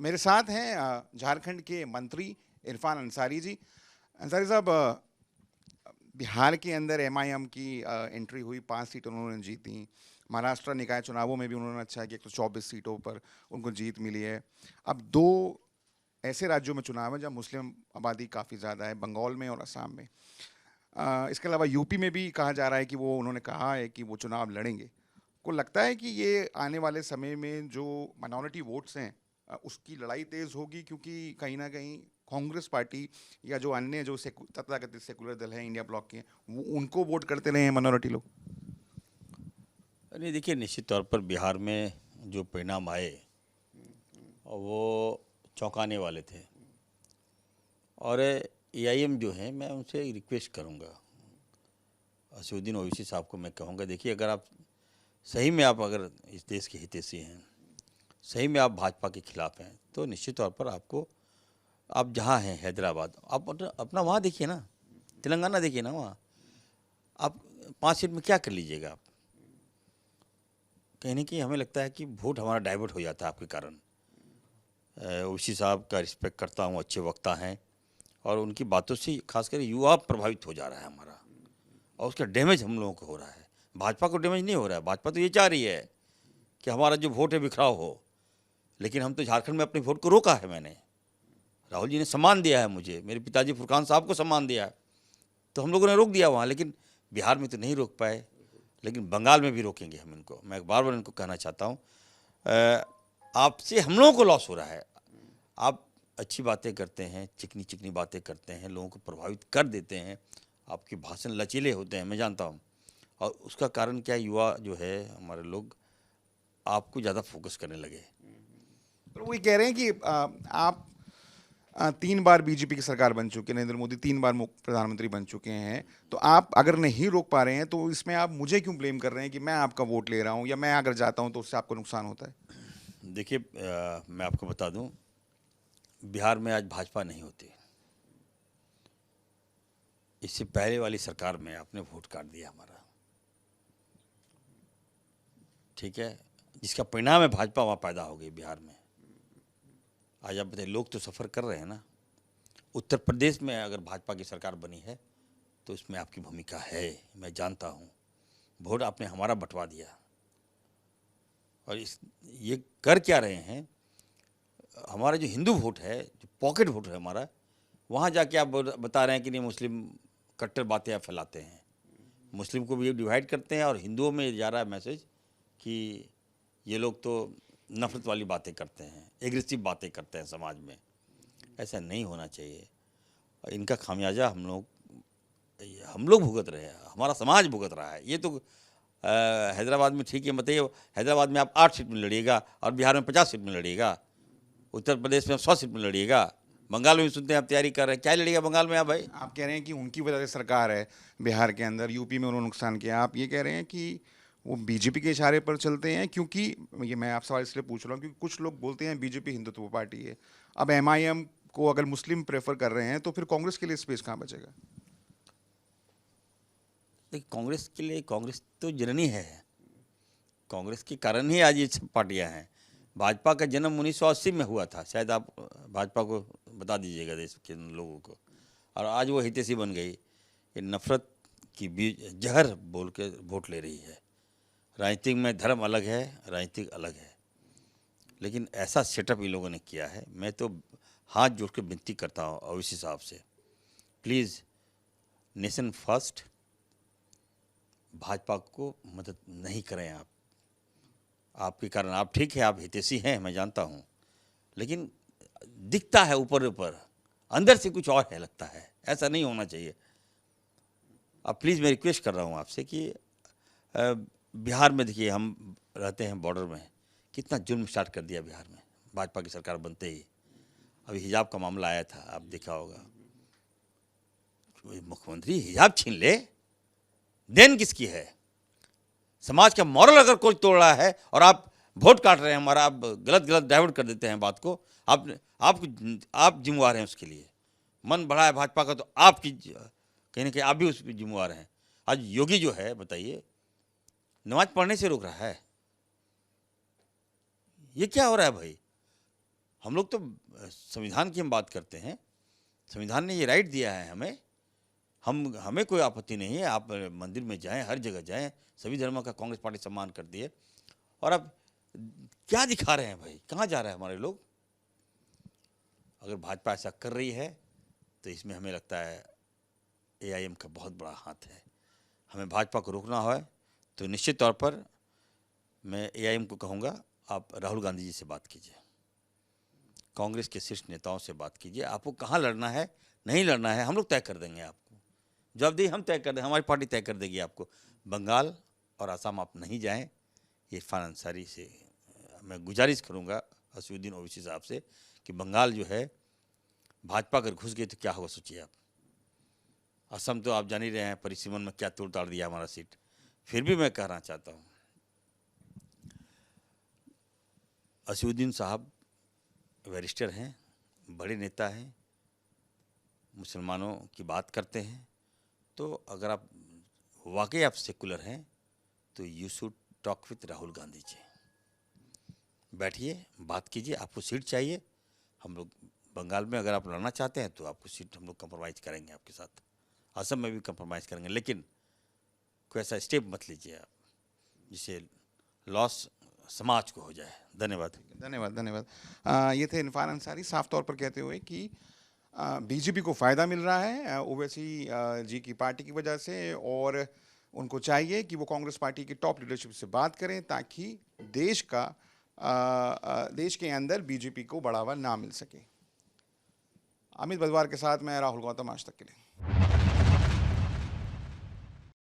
मेरे साथ हैं झारखंड के मंत्री इरफान अंसारी जी। अंसारी साहब, बिहार के अंदर एमआईएम की एंट्री हुई, 5 सीट उन्होंने जीती। महाराष्ट्र निकाय चुनावों में भी उन्होंने अच्छा किया, 124 सीटों पर उनको जीत मिली है। अब दो ऐसे राज्यों में चुनाव है जहाँ मुस्लिम आबादी काफ़ी ज़्यादा है, बंगाल में और असम में। इसके अलावा यूपी में भी कहा जा रहा है कि वो उन्होंने कहा है कि वो चुनाव लड़ेंगे। को लगता है कि ये आने वाले समय में जो माइनॉरिटी वोट्स हैं उसकी लड़ाई तेज होगी, क्योंकि कहीं ना कहीं कांग्रेस पार्टी या जो अन्य जो तथाकथित सेकुलर दल हैं इंडिया ब्लॉक के, वो उनको वोट करते रहे हैं माइनॉरिटी लोग। नहीं, देखिए, निश्चित तौर पर बिहार में जो परिणाम आए वो चौंकाने वाले थे। और एआईएम जो है, मैं उनसे रिक्वेस्ट करूंगा, असदुद्दीन ओवैसी साहब को मैं कहूंगा, देखिए, अगर आप सही में अगर इस देश के हितैषी हैं, सही में आप भाजपा के खिलाफ हैं, तो निश्चित तौर पर आपको, आप जहाँ हैं हैदराबाद, आप अपना वहाँ देखिए ना, तेलंगाना देखिए ना, वहाँ आप 5 सीट में क्या कर लीजिएगा आप। कहीं ना कहीं हमें लगता है कि वोट हमारा डाइवर्ट हो जाता है आपके कारण। ओवैसी साहब का रिस्पेक्ट करता हूँ, अच्छे वक्ता हैं, और उनकी बातों से खासकर युवा प्रभावित हो जा रहा है हमारा, और उसका डैमेज हम लोगों को हो रहा है। भाजपा को डैमेज नहीं हो रहा है, भाजपा तो ये चाह रही है कि हमारा जो वोट है बिखराव हो, लेकिन हम तो झारखंड में अपने वोट को रोका है। मैंने, राहुल जी ने सम्मान दिया है मुझे, मेरे पिताजी फुरकान साहब को सम्मान दिया है, तो हम लोगों ने रोक दिया वहाँ, लेकिन बिहार में तो नहीं रोक पाए, लेकिन बंगाल में भी रोकेंगे हम इनको। मैं बार बार इनको कहना चाहता हूँ, आपसे हम लोगों को लॉस हो रहा है। आप अच्छी बातें करते हैं, चिकनी चिकनी बातें करते हैं, लोगों को प्रभावित कर देते हैं, आपके भाषण लचीले होते हैं, मैं जानता हूँ, और उसका कारण क्या, युवा जो है हमारे लोग आपको ज़्यादा फोकस करने लगे। तो वही कह रहे हैं कि आप 3 बार बीजेपी की सरकार बन चुकी है, नरेंद्र मोदी 3 बार प्रधानमंत्री बन चुके हैं, तो आप अगर नहीं रोक पा रहे हैं तो इसमें आप मुझे क्यों ब्लेम कर रहे हैं कि मैं आपका वोट ले रहा हूं, या मैं अगर जाता हूं तो उससे आपको नुकसान होता है। देखिए, मैं आपको बता दूं, बिहार में आज भाजपा नहीं होती, इससे पहले वाली सरकार में आपने वोट काट दिया हमारा, ठीक है, जिसका परिणाम है भाजपा वहाँ पैदा हो गई बिहार में। आज आप बताइए, लोग तो सफ़र कर रहे हैं ना। उत्तर प्रदेश में अगर भाजपा की सरकार बनी है तो इसमें आपकी भूमिका है, मैं जानता हूँ। वोट आपने हमारा बंटवा दिया, और इस ये कर क्या रहे हैं, हमारा जो हिंदू वोट है, जो पॉकेट वोट है हमारा, वहाँ जाके आप बता रहे हैं कि नहीं, मुस्लिम कट्टर बातें आप फैलाते हैं, मुस्लिम को भी डिवाइड करते हैं, और हिंदुओं में जा रहा है मैसेज कि ये लोग तो नफरत वाली बातें करते हैं, एग्रेसिव बातें करते हैं समाज में। ऐसा नहीं होना चाहिए, और इनका खामियाजा हम लोग भुगत रहे हैं, हमारा समाज भुगत रहा है। ये तो हैदराबाद में ठीक है, बताइए, हैदराबाद में आप 8 सीट में लड़िएगा और बिहार में 50 सीट में लड़िएगा, उत्तर प्रदेश में आप 100 सीट में लड़िएगा, बंगाल में भी सुनते हैं आप तैयारी कर रहे हैं, क्या लड़िएगा बंगाल में आप भाई। आप कह रहे हैं कि उनकी वजह से सरकार है बिहार के अंदर, यूपी में उन्होंने नुकसान किया। आप ये कह रहे हैं कि वो बीजेपी के इशारे पर चलते हैं, क्योंकि ये मैं आप सवाल इसलिए पूछ रहा हूँ क्योंकि कुछ लोग बोलते हैं बीजेपी हिंदुत्व पार्टी है। अब एमआईएम को अगर मुस्लिम प्रेफर कर रहे हैं तो फिर कांग्रेस के लिए स्पेस कहाँ बचेगा। देखिए, कांग्रेस के लिए, कांग्रेस तो जननी है, कांग्रेस के कारण ही आज ये सब पार्टियाँ हैं। भाजपा का जन्म 1980 में हुआ था, शायद आप भाजपा को बता दीजिएगा देश के लोगों को, और आज वो हितैषी बन गई। ये नफरत की बीज जहर बोल के वोट ले रही है। राजनीतिक में धर्म अलग है, राजनीतिक अलग है, लेकिन ऐसा सेटअप इन लोगों ने किया है। मैं तो हाथ जोड़ के विनती करता हूँ ओवैसी साहब से, प्लीज़ नेशन फर्स्ट, भाजपा को मदद नहीं करें आप। आपके कारण, आप ठीक है, आप हितैषी हैं, मैं जानता हूँ, लेकिन दिखता है ऊपर ऊपर, अंदर से कुछ और है, लगता है। ऐसा नहीं होना चाहिए। अब प्लीज़ मैं रिक्वेस्ट कर रहा हूँ आपसे कि बिहार में देखिए, हम रहते हैं बॉर्डर में, कितना जुल्म स्टार्ट कर दिया बिहार में भाजपा की सरकार बनते ही। अभी हिजाब का मामला आया था, आप देखा होगा, मुख्यमंत्री हिजाब छीन ले, देन किसकी है। समाज का मॉरल अगर कोई तोड़ रहा है और आप वोट काट रहे हैं हमारा, आप गलत गलत डाइवर्ट कर देते हैं बात को, आप जिम्मेवार हैं उसके लिए। मन बढ़ा है भाजपा का तो आपकी, कहीं ना कहीं आप भी उस पर जिम्मेवार हैं। आज योगी जो है, बताइए, नमाज पढ़ने से रोक रहा है, ये क्या हो रहा है भाई। हम लोग तो संविधान की हम बात करते हैं, संविधान ने ये राइट दिया है हमें, हमें कोई आपत्ति नहीं है, आप मंदिर में जाएं, हर जगह जाएं, सभी धर्मों का कांग्रेस पार्टी सम्मान करती है। और अब क्या दिखा रहे हैं भाई, कहाँ जा रहे हैं हमारे लोग? अगर भाजपा ऐसा कर रही है तो इसमें हमें लगता है AIM का बहुत बड़ा हाथ है। हमें भाजपा को रोकना है तो निश्चित तौर पर मैं AIM को कहूँगा, आप राहुल गांधी जी से बात कीजिए, कांग्रेस के शीर्ष नेताओं से बात कीजिए, आपको कहाँ लड़ना है, नहीं लड़ना है, हम लोग तय कर देंगे आपको, जवाबदेही हम तय कर देंगे, हमारी पार्टी तय कर देगी आपको। बंगाल और असम आप नहीं जाएं, ये इरफान अंसारी से मैं गुजारिश करूँगा, असदुद्दीन ओवैसी साहब से, कि बंगाल जो है भाजपा अगर घुस गई तो क्या होगा सोचिए आप। असम तो आप जान ही रहे हैं परिसीमन में क्या तोड़ ताड़ दिया हमारा सीट। फिर भी मैं कहना चाहता हूँ, असदुद्दीन साहब बैरिस्टर हैं, बड़े नेता हैं, मुसलमानों की बात करते हैं, तो अगर आप वाकई आप सेकुलर हैं तो you should talk with Rahul Gandhi ji. बैठिए, बात कीजिए, आपको सीट चाहिए, हम लोग बंगाल में अगर आप लड़ना चाहते हैं तो आपको सीट हम लोग कंप्रोमाइज़ करेंगे आपके साथ, असम में भी कंप्रोमाइज़ करेंगे, लेकिन कोई ऐसा स्टेप मत लीजिए आप जिससे लॉस समाज को हो जाए। धन्यवाद। धन्यवाद, धन्यवाद। ये थे इरफान अंसारी, साफ तौर पर कहते हुए कि बीजेपी को फ़ायदा मिल रहा है ओवैसी जी की पार्टी की वजह से, और उनको चाहिए कि वो कांग्रेस पार्टी की टॉप लीडरशिप से बात करें ताकि देश के अंदर बीजेपी को बढ़ावा ना मिल सके। अमित बजवार के साथ मैं राहुल गौतम, आज तक के लिए।